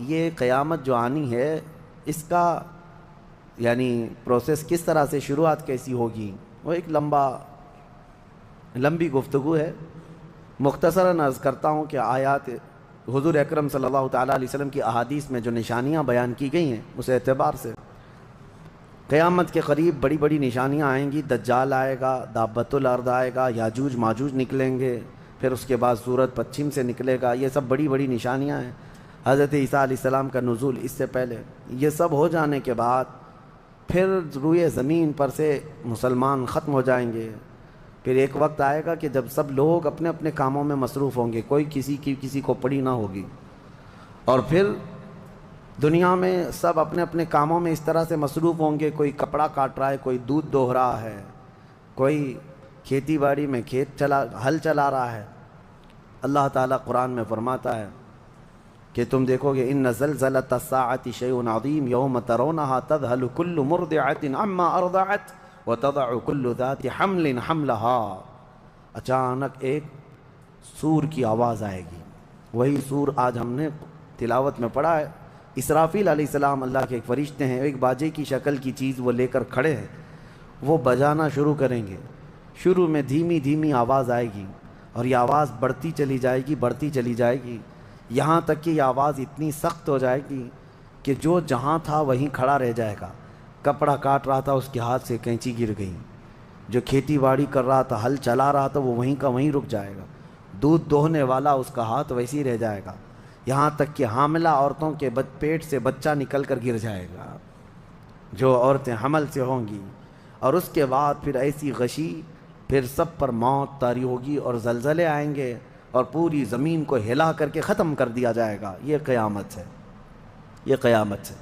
یہ قیامت جو آنی ہے اس کا یعنی پروسیس کس طرح سے، شروعات کیسی ہوگی، وہ ایک لمبی گفتگو ہے. مختصراً عرض کرتا ہوں کہ آیات حضور اکرم صلی اللہ تعالیٰ علیہ وسلم کی احادیث میں جو نشانیاں بیان کی گئی ہیں اس اعتبار سے قیامت کے قریب بڑی بڑی نشانیاں آئیں گی. دجال آئے گا، دابۃ الارض آئے گا، یاجوج ماجوج نکلیں گے، پھر اس کے بعد سورج پچھم سے نکلے گا. یہ سب بڑی بڑی نشانیاں ہیں. حضرت عیسیٰ علیہ السلام کا نزول اس سے پہلے. یہ سب ہو جانے کے بعد پھر روئے زمین پر سے مسلمان ختم ہو جائیں گے. پھر ایک وقت آئے گا کہ جب سب لوگ اپنے اپنے کاموں میں مصروف ہوں گے، کوئی کسی کو پڑی نہ ہوگی. اور پھر دنیا میں سب اپنے اپنے کاموں میں اس طرح سے مصروف ہوں گے، کوئی کپڑا کاٹ رہا ہے، کوئی دودھ دوہ رہا ہے، کوئی کھیتی باڑی میں ہل چلا رہا ہے. اللہ تعالیٰ قرآن میں فرماتا ہے کہ تم دیکھو گے ان زلزلۃ الساعۃ شیء عظیم یوم ترونها تذهل كل مرضعة عما ارضعت وتضع كل ذات حمل حملها. اچانک ایک سور کی آواز آئے گی. وہی سور آج ہم نے تلاوت میں پڑھا ہے. اسرافیل علیہ السلام اللہ کے ایک فرشتے ہیں، ایک باجے کی شکل کی چیز وہ لے کر کھڑے ہیں. وہ بجانا شروع کریں گے. شروع میں دھیمی دھیمی آواز آئے گی اور یہ آواز بڑھتی چلی جائے گی یہاں تک کہ یہ آواز اتنی سخت ہو جائے گی کہ جو جہاں تھا وہیں کھڑا رہ جائے گا. کپڑا کاٹ رہا تھا اس کے ہاتھ سے کینچی گر گئی، جو کھیتی باڑی کر رہا تھا، ہل چلا رہا تھا، وہ وہیں کا وہیں رک جائے گا. دودھ دوہنے والا اس کا ہاتھ ویسے ہی رہ جائے گا. یہاں تک کہ حاملہ عورتوں کے پیٹ سے بچہ نکل کر گر جائے گا، جو عورتیں حمل سے ہوں گی. اور اس کے بعد پھر ایسی غشی، پھر سب پر موت طاری ہوگی اور زلزلے آئیں گے اور پوری زمین کو ہلا کر کے ختم کر دیا جائے گا. یہ قیامت ہے، یہ قیامت ہے.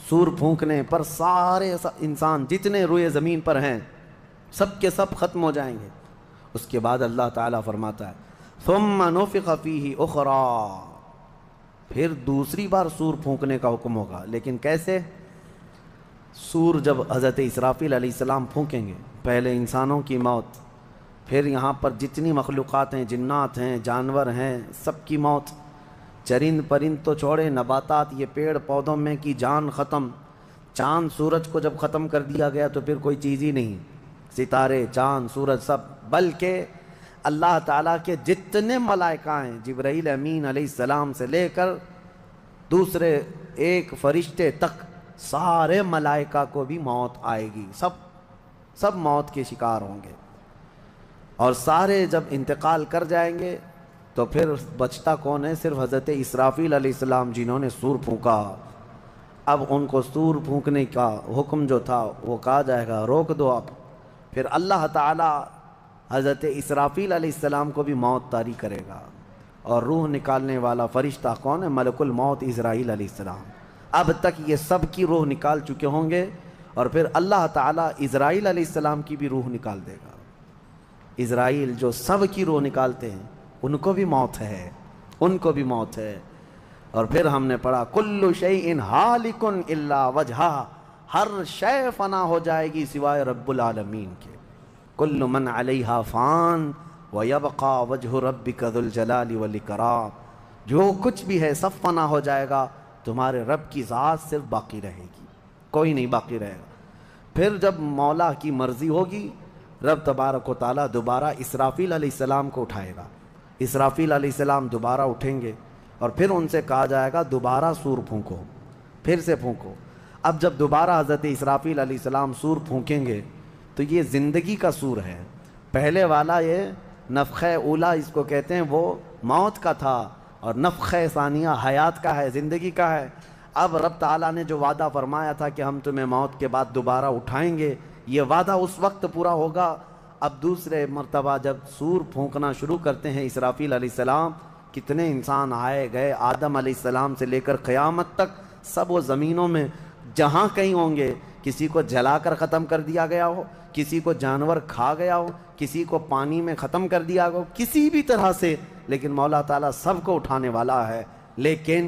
سور پھونکنے پر سارے انسان جتنے روئے زمین پر ہیں سب کے سب ختم ہو جائیں گے. اس کے بعد اللہ تعالیٰ فرماتا ہے ثم نفخ فیہ اخری، پھر دوسری بار سور پھونکنے کا حکم ہوگا. لیکن کیسے؟ سور جب حضرت اسرافیل علیہ السلام پھونکیں گے، پہلے انسانوں کی موت، پھر یہاں پر جتنی مخلوقات ہیں، جنات ہیں، جانور ہیں، سب کی موت. چرند پرند تو چھوڑے، نباتات، یہ پیڑ پودوں میں کی جان ختم. چاند سورج کو جب ختم کر دیا گیا تو پھر کوئی چیز ہی نہیں. ستارے، چاند، سورج سب، بلکہ اللہ تعالیٰ کے جتنے ملائکہ ہیں، جبرائیل امین علیہ السلام سے لے کر دوسرے ایک فرشتے تک، سارے ملائکہ کو بھی موت آئے گی. سب موت کے شکار ہوں گے. اور سارے جب انتقال کر جائیں گے تو پھر بچتا کون ہے؟ صرف حضرت اسرافیل علیہ السلام جنہوں نے سور پھونکا. اب ان کو سور پھونکنے کا حکم جو تھا وہ کہا جائے گا روک دو اب. پھر اللہ تعالیٰ حضرت اسرافیل علیہ السلام کو بھی موت طاری کرے گا. اور روح نکالنے والا فرشتہ کون ہے؟ ملک الموت اسرائیل علیہ السلام. اب تک یہ سب کی روح نکال چکے ہوں گے اور پھر اللہ تعالیٰ اسرائیل علیہ السلام کی بھی روح نکال دے گا. اسرائیل جو سب کی روح نکالتے ہیں ان کو بھی موت ہے، ان کو بھی موت ہے. اور پھر ہم نے پڑھا کل شیء ہالک الا وجہہ، ہر شے فنا ہو جائے گی سوائے رب العالمین کے. کل من علیہا فان ویبقى وجہ ربک ذو الجلال والاکرام، جو کچھ بھی ہے سب فنا ہو جائے گا، تمہارے رب کی ذات صرف باقی رہے گی، کوئی نہیں باقی رہے گا. پھر جب مولا کی مرضی ہوگی رب تبارک و تعالیٰ دوبارہ اسرافیل علیہ السلام کو اٹھائے گا. اسرافیل علیہ السلام دوبارہ اٹھیں گے اور پھر ان سے کہا جائے گا دوبارہ سور پھونکو، پھر سے پھونکو. اب جب دوبارہ حضرت اسرافیل علیہ السلام سور پھونکیں گے تو یہ زندگی کا سور ہے. پہلے والا یہ نفخہ اولا اس کو کہتے ہیں، وہ موت کا تھا، اور نفخہ ثانیہ حیات کا ہے، زندگی کا ہے. اب رب تعالیٰ نے جو وعدہ فرمایا تھا کہ ہم تمہیں موت کے بعد دوبارہ اٹھائیں گے، یہ وعدہ اس وقت پورا ہوگا. اب دوسرے مرتبہ جب سور پھونکنا شروع کرتے ہیں اسرافیل علیہ السلام، کتنے انسان آئے گئے، آدم علیہ السلام سے لے کر قیامت تک، سب وہ زمینوں میں جہاں کہیں ہوں گے. کسی کو جلا کر ختم کر دیا گیا ہو، کسی کو جانور کھا گیا ہو، کسی کو پانی میں ختم کر دیا ہو، کسی بھی طرح سے، لیکن مولا تعالیٰ سب کو اٹھانے والا ہے. لیکن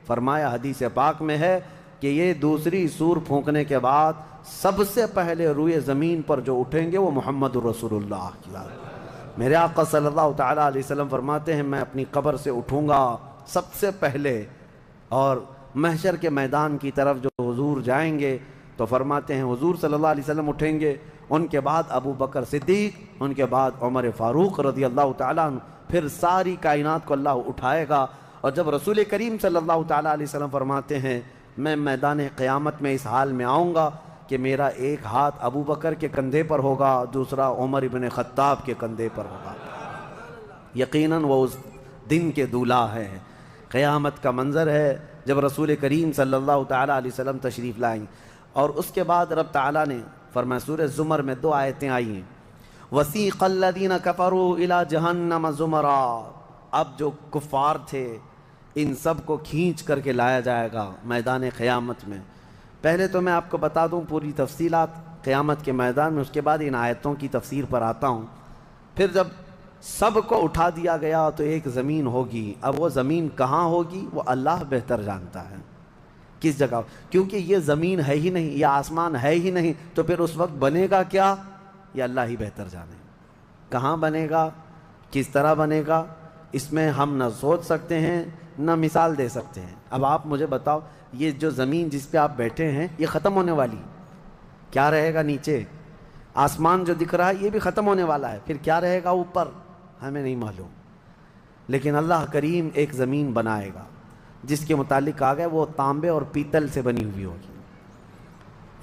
فرمایا حدیث پاک میں ہے کہ یہ دوسری سور پھونکنے کے بعد سب سے پہلے روئے زمین پر جو اٹھیں گے وہ محمد رسول اللہ کی ذات. میرے آقا صلی اللہ تعالیٰ علیہ وسلم فرماتے ہیں میں اپنی قبر سے اٹھوں گا سب سے پہلے، اور محشر کے میدان کی طرف جو حضور جائیں گے تو فرماتے ہیں حضور صلی اللہ علیہ وسلم اٹھیں گے، ان کے بعد ابو بکر صدیق، ان کے بعد عمر فاروق رضی اللہ تعالیٰ عنہ، پھر ساری کائنات کو اللہ اٹھائے گا۔ اور جب رسول کریم صلی اللہ تعالیٰ علیہ وسلم فرماتے ہیں میں میدان قیامت میں اس حال میں آؤں گا کہ میرا ایک ہاتھ ابو بکر کے کندھے پر ہوگا، دوسرا عمر ابن خطاب کے کندھے پر ہوگا۔ یقیناً وہ اس دن کے دولہا ہیں۔ قیامت کا منظر ہے جب رسول کریم صلی اللہ تعالیٰ علیہ وسلم تشریف لائیں۔ اور اس کے بعد رب تعالیٰ نے فرمایا، سورہ زمر میں 2 آیتیں آئی ہیں، وَسِیقَ الَّذِينَ كَفَرُوا إِلَىٰ جَهَنَّمَ زُمَرًا۔ اب جو کفار تھے ان سب کو کھینچ کر کے لایا جائے گا میدان قیامت میں۔ پہلے تو میں آپ کو بتا دوں پوری تفصیلات قیامت کے میدان میں، اس کے بعد ان آیتوں کی تفسیر پر آتا ہوں۔ پھر جب سب کو اٹھا دیا گیا تو ایک زمین ہوگی۔ اب وہ زمین کہاں ہوگی وہ اللہ بہتر جانتا ہے کس جگہ، کیونکہ یہ زمین ہے ہی نہیں، یہ آسمان ہے ہی نہیں، تو پھر اس وقت بنے گا کیا یہ اللہ ہی بہتر جانے۔ کہاں بنے گا، کس طرح بنے گا، اس میں ہم نہ سوچ سکتے ہیں نہ مثال دے سکتے ہیں۔ اب آپ مجھے بتاؤ، یہ جو زمین جس پہ آپ بیٹھے ہیں یہ ختم ہونے والی، کیا رہے گا نیچے؟ آسمان جو دکھ رہا ہے یہ بھی ختم ہونے والا ہے، پھر کیا رہے گا اوپر ہمیں نہیں معلوم۔ لیکن اللہ کریم ایک زمین بنائے گا جس کے متعلق کہا گیا وہ تانبے اور پیتل سے بنی ہوئی ہوگی،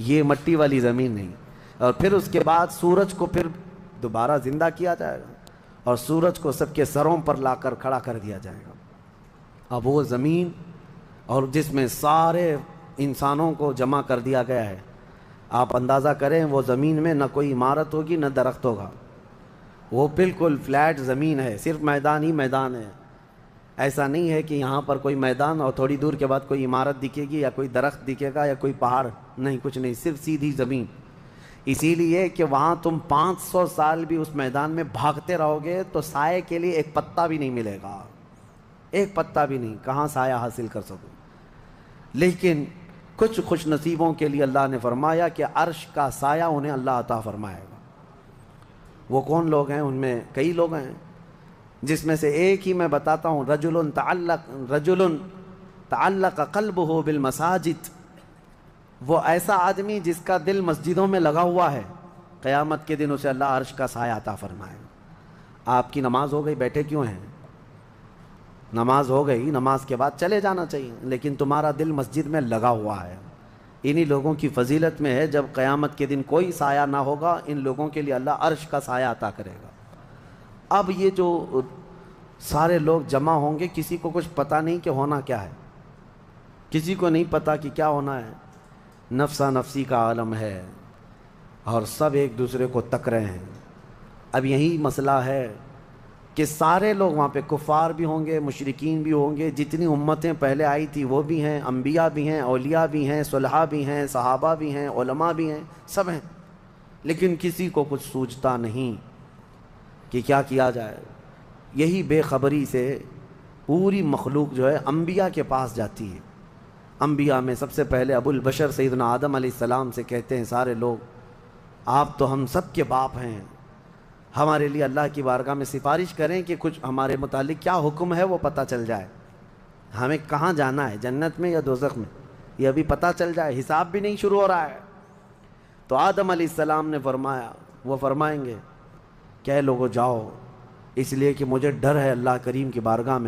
یہ مٹی والی زمین نہیں۔ اور پھر اس کے بعد سورج کو پھر دوبارہ زندہ کیا جائے گا اور سورج کو سب کے سروں پر لا کر کھڑا کر دیا جائے گا۔ اب وہ زمین اور جس میں سارے انسانوں کو جمع کر دیا گیا ہے، آپ اندازہ کریں وہ زمین میں نہ کوئی عمارت ہوگی نہ درخت ہوگا، وہ بالکل فلیٹ زمین ہے، صرف میدان ہی میدان ہے۔ ایسا نہیں ہے کہ یہاں پر کوئی میدان اور تھوڑی دور کے بعد کوئی عمارت دکھے گی یا کوئی درخت دکھے گا یا کوئی پہاڑ، نہیں، کچھ نہیں، صرف سیدھی زمین۔ اسی لیے کہ وہاں تم 500 سال بھی اس میدان میں بھاگتے رہو گے تو سائے کے لیے ایک پتا بھی نہیں ملے گا، ایک پتا بھی نہیں، کہاں سایہ حاصل کر سکو۔ لیکن کچھ خوش نصیبوں کے لیے اللہ نے فرمایا کہ عرش کا سایہ انہیں اللہ عطا فرمائے گا۔ وہ کون لوگ ہیں؟ ان میں کئی لوگ ہیں، جس میں سے ایک ہی میں بتاتا ہوں، رجل تعلق قلبہ بالمساجد، وہ ایسا آدمی جس کا دل مسجدوں میں لگا ہوا ہے، قیامت کے دن اسے اللہ عرش کا سایہ عطا فرمائے گا۔ آپ کی نماز ہو گئی، بیٹھے کیوں ہیں؟ نماز ہو گئی، نماز کے بعد چلے جانا چاہیے، لیکن تمہارا دل مسجد میں لگا ہوا ہے۔ انہی لوگوں کی فضیلت میں ہے جب قیامت کے دن کوئی سایہ نہ ہوگا، ان لوگوں کے لیے اللہ عرش کا سایہ عطا کرے گا۔ اب یہ جو سارے لوگ جمع ہوں گے، کسی کو کچھ پتہ نہیں کہ ہونا کیا ہے، کسی کو نہیں پتہ کہ کیا ہونا ہے، نفسا نفسی کا عالم ہے اور سب ایک دوسرے کو تک رہے ہیں۔ اب یہی مسئلہ ہے کہ سارے لوگ وہاں پہ کفار بھی ہوں گے، مشرکین بھی ہوں گے، جتنی امتیں پہلے آئی تھی وہ بھی ہیں، انبیاء بھی ہیں، اولیاء بھی ہیں، صلحاء بھی ہیں، صحابہ بھی ہیں، علماء بھی ہیں، سب ہیں، لیکن کسی کو کچھ سوچتا نہیں کہ کیا کیا جائے۔ یہی بے خبری سے پوری مخلوق جو ہے انبیاء کے پاس جاتی ہے۔ انبیاء میں سب سے پہلے ابو البشر سیدنا آدم علیہ السلام سے کہتے ہیں سارے لوگ، آپ تو ہم سب کے باپ ہیں، ہمارے لیے اللہ کی بارگاہ میں سفارش کریں کہ کچھ ہمارے متعلق کیا حکم ہے وہ پتہ چل جائے، ہمیں کہاں جانا ہے، جنت میں یا دوزخ میں، یہ ابھی پتہ چل جائے، حساب بھی نہیں شروع ہو رہا ہے۔ تو آدم علیہ السلام نے فرمایا، وہ فرمائیں گے کہ اے لوگو جاؤ، اس لیے کہ مجھے ڈر ہے اللہ کریم کی بارگاہ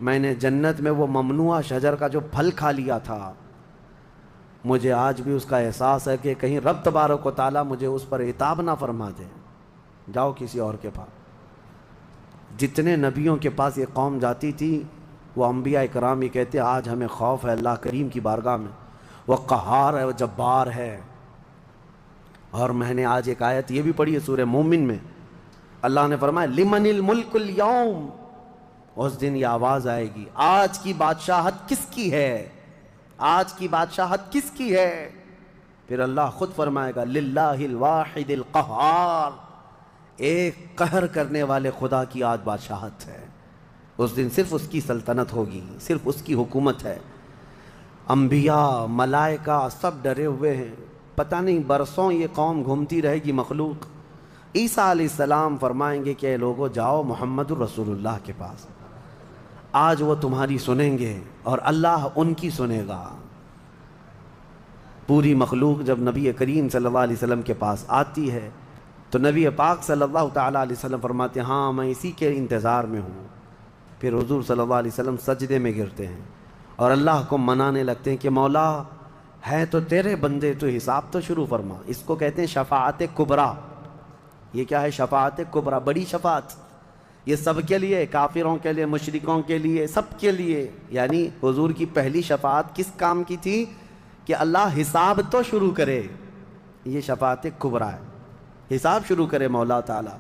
میں نے جنت میں وہ ممنوع شجر کا جو پھل کھا لیا تھا، مجھے آج بھی اس کا احساس ہے کہ کہیں رب تبارک و تعالیٰ مجھے اس پر عتاب نہ فرما دے، جاؤ کسی اور کے پاس۔ جتنے نبیوں کے پاس یہ قوم جاتی تھی وہ انبیاء کرام ہی کہتے آج ہمیں خوف ہے اللہ کریم کی بارگاہ میں، وہ قہار ہے، وہ جبار ہے۔ اور میں نے آج ایک آیت یہ بھی پڑھی ہے سورہ مومن میں، اللہ نے فرمایا لمن الملک اليوم، اس دن یہ آواز آئے گی آج کی بادشاہت کس کی ہے، آج کی بادشاہت کس کی ہے؟ پھر اللہ خود فرمائے گا للہ الواحد القہار، ایک قہر کرنے والے خدا کی آج بادشاہت ہے۔ اس دن صرف اس کی سلطنت ہوگی، صرف اس کی حکومت ہے۔ انبیاء، ملائکہ سب ڈرے ہوئے ہیں، پتہ نہیں برسوں یہ قوم گھومتی رہے گی مخلوق۔ عیسیٰ علیہ السلام فرمائیں گے کہ اے لوگو جاؤ محمد الرسول اللہ کے پاس، آج وہ تمہاری سنیں گے اور اللہ ان کی سنے گا۔ پوری مخلوق جب نبی کریم صلی اللہ علیہ وسلم کے پاس آتی ہے تو نبی پاک صلی اللہ تعالیٰ علیہ وسلم فرماتے ہیں ہاں میں اسی کے انتظار میں ہوں۔ پھر حضور صلی اللہ علیہ وسلم سجدے میں گرتے ہیں اور اللہ کو منانے لگتے ہیں کہ مولا ہے تو تیرے بندے، تو حساب تو شروع فرما۔ اس کو کہتے ہیں شفاعت کبریٰ۔ یہ کیا ہے؟ شفاعت کبریٰ، بڑی شفاعت۔ یہ سب کے لیے، کافروں کے لیے، مشرکوں کے لیے، سب کے لیے۔ یعنی حضور کی پہلی شفاعت کس کام کی تھی؟ کہ اللہ حساب تو شروع کرے۔ یہ شفاعت کبریٰ ہے، حساب شروع کرے مولا تعالیٰ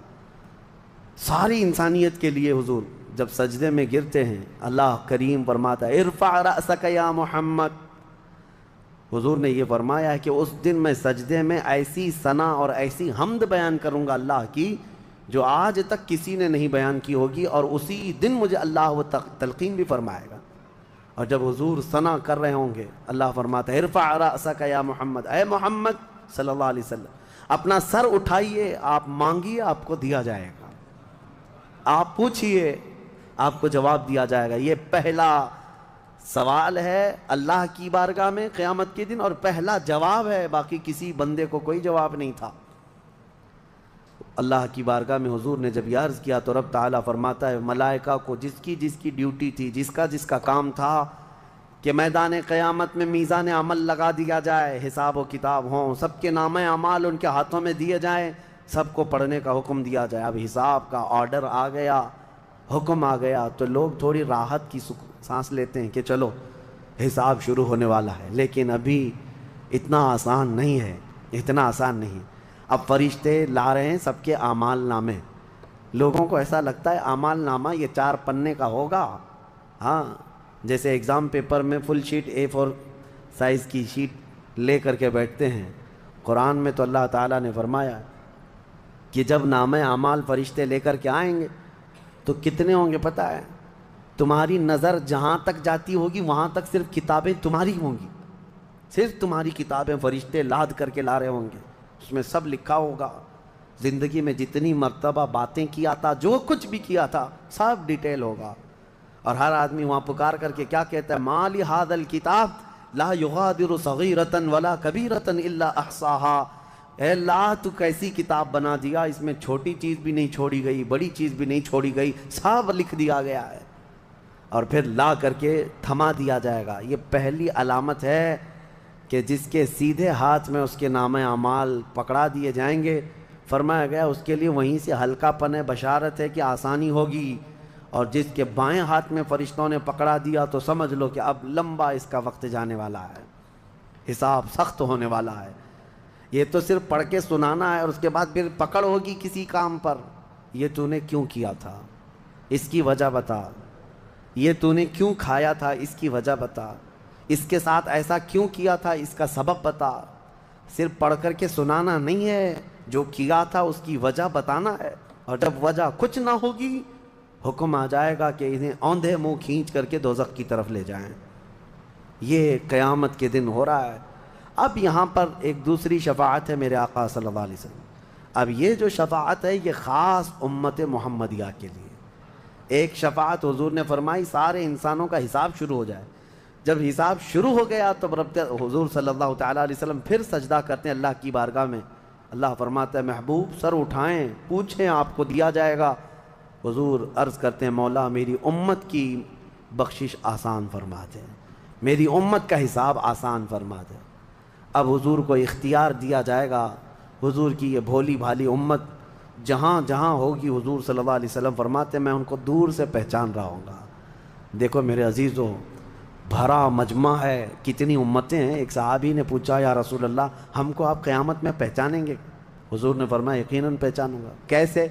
ساری انسانیت کے لیے۔ حضور جب سجدے میں گرتے ہیں اللہ کریم فرماتا ہے ارفع رأسک یا محمد۔ حضور نے یہ فرمایا ہے کہ اس دن میں سجدے میں ایسی ثنا اور ایسی حمد بیان کروں گا اللہ کی جو آج تک کسی نے نہیں بیان کی ہوگی، اور اسی دن مجھے اللہ وہ تلقین بھی فرمائے گا۔ اور جب حضور ثنا کر رہے ہوں گے اللہ فرماتا ہے ارفع رأسک یا محمد، اے محمد صلی اللہ علیہ وسلم اپنا سر اٹھائیے، آپ مانگیے آپ کو دیا جائے گا، آپ پوچھئے آپ کو جواب دیا جائے گا۔ یہ پہلا سوال ہے اللہ کی بارگاہ میں قیامت کے دن، اور پہلا جواب ہے، باقی کسی بندے کو کوئی جواب نہیں تھا۔ اللہ کی بارگاہ میں حضور نے جب یہ عرض کیا تو رب تعالیٰ فرماتا ہے ملائکہ کو جس کی ڈیوٹی تھی، جس کا کام تھا کہ میدان قیامت میں میزان عمل لگا دیا جائے، حساب و کتاب ہوں، سب کے نامہ اعمال ان کے ہاتھوں میں دیے جائیں، سب کو پڑھنے کا حکم دیا جائے۔ اب حساب کا آرڈر آ گیا، حکم آ گیا، تو لوگ تھوڑی راحت کی سانس لیتے ہیں کہ چلو حساب شروع ہونے والا ہے، لیکن ابھی اتنا آسان نہیں ہے، اتنا آسان نہیں۔ اب فرشتے لا رہے ہیں سب کے اعمال نامے۔ لوگوں کو ایسا لگتا ہے اعمال نامہ یہ 4 پنے کا ہوگا، ہاں جیسے ایگزام پیپر میں فل شیٹ A4 سائز کی شیٹ لے کر کے بیٹھتے ہیں۔ قرآن میں تو اللہ تعالیٰ نے فرمایا کہ جب نامہ اعمال فرشتے لے کر کے آئیں گے تو کتنے ہوں گے پتہ ہے؟ تمہاری نظر جہاں تک جاتی ہوگی وہاں تک صرف کتابیں تمہاری ہوں گی، صرف تمہاری کتابیں فرشتے لاد کر کے لا رہے ہوں گے۔ اس میں سب لکھا ہوگا، زندگی میں جتنی مرتبہ باتیں کیا تھا، جو کچھ بھی کیا تھا، سب ڈیٹیل ہوگا۔ اور ہر آدمی وہاں پکار کر کے کیا کہتا ہے؟ ما لہذا الکتاب لا یغادر صغیرۃ ولا کبیرۃ الا احصاها۔ اے اللہ تو کیسی کتاب بنا دیا، اس میں چھوٹی چیز بھی نہیں چھوڑی گئی، بڑی چیز بھی نہیں چھوڑی گئی، سب لکھ دیا گیا ہے۔ اور پھر لا کر کے تھما دیا جائے گا۔ یہ پہلی علامت ہے کہ جس کے سیدھے ہاتھ میں اس کے نامہ اعمال پکڑا دیے جائیں گے، فرمایا گیا اس کے لیے وہیں سے ہلکا پن بشارت ہے کہ آسانی ہوگی، اور جس کے بائیں ہاتھ میں فرشتوں نے پکڑا دیا تو سمجھ لو کہ اب لمبا اس کا وقت جانے والا ہے، حساب سخت ہونے والا ہے۔ یہ تو صرف پڑھ کے سنانا ہے، اور اس کے بعد پھر پکڑ ہوگی کسی کام پر۔ یہ تو نے کیوں کیا تھا، اس کی وجہ بتا۔ یہ تو نے کیوں کھایا تھا، اس کی وجہ بتا۔ اس کے ساتھ ایسا کیوں کیا تھا، اس کا سبب بتا۔ صرف پڑھ کر کے سنانا نہیں ہے، جو کیا تھا اس کی وجہ بتانا ہے۔ اور جب وجہ کچھ نہ ہوگی حکم آ جائے گا کہ انہیں اوندھے منہ کھینچ کر کے دوزخ کی طرف لے جائیں۔ یہ قیامت کے دن ہو رہا ہے۔ اب یہاں پر ایک دوسری شفاعت ہے میرے آقا صلی اللہ علیہ وسلم۔ اب یہ جو شفاعت ہے یہ خاص امت محمدیہ کے لیے۔ ایک شفاعت حضور نے فرمائی سارے انسانوں کا حساب شروع ہو جائے۔ جب حساب شروع ہو گیا تو رب حضور صلی اللہ تعالیٰ علیہ وسلم پھر سجدہ کرتے ہیں اللہ کی بارگاہ میں۔ اللہ فرماتا ہے محبوب سر اٹھائیں، پوچھیں آپ کو دیا جائے گا۔ حضور عرض کرتے ہیں مولا میری امت کی بخشش آسان فرما دے، میری امت کا حساب آسان فرما دے۔ اب حضور کو اختیار دیا جائے گا، حضور کی یہ بھولی بھالی امت جہاں جہاں ہوگی حضور صلی اللہ علیہ وسلم فرماتے ہیں میں ان کو دور سے پہچان رہا ہوں گا۔ دیکھو میرے عزیزوں، بھرا مجمع ہے، کتنی امتیں ہیں۔ ایک صحابی نے پوچھا یا رسول اللہ ہم کو آپ قیامت میں پہچانیں گے؟ حضور نے فرمایا یقیناً پہچانوں گا۔ کیسے؟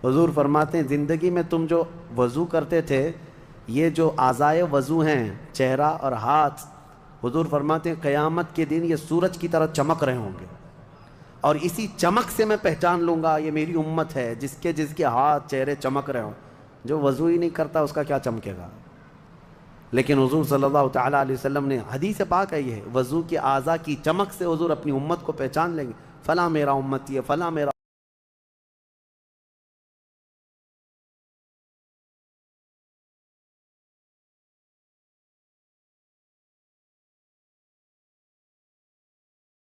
حضور فرماتے ہیں زندگی میں تم جو وضو کرتے تھے، یہ جو اعضائے وضو ہیں چہرہ اور ہاتھ، حضور فرماتے ہیں قیامت کے دن یہ سورج کی طرح چمک رہے ہوں گے، اور اسی چمک سے میں پہچان لوں گا یہ میری امت ہے، جس کے ہاتھ چہرے چمک رہے ہوں۔ جو وضو ہی نہیں کرتا اس کا کیا چمکے گا؟ لیکن حضور صلی اللہ تعالیٰ علیہ وسلم نے حدیث پاک ہے یہ وضو کے اعضاء کی چمک سے حضور اپنی امت کو پہچان لیں گے، فلاں میرا امتی ہے، فلاں میرا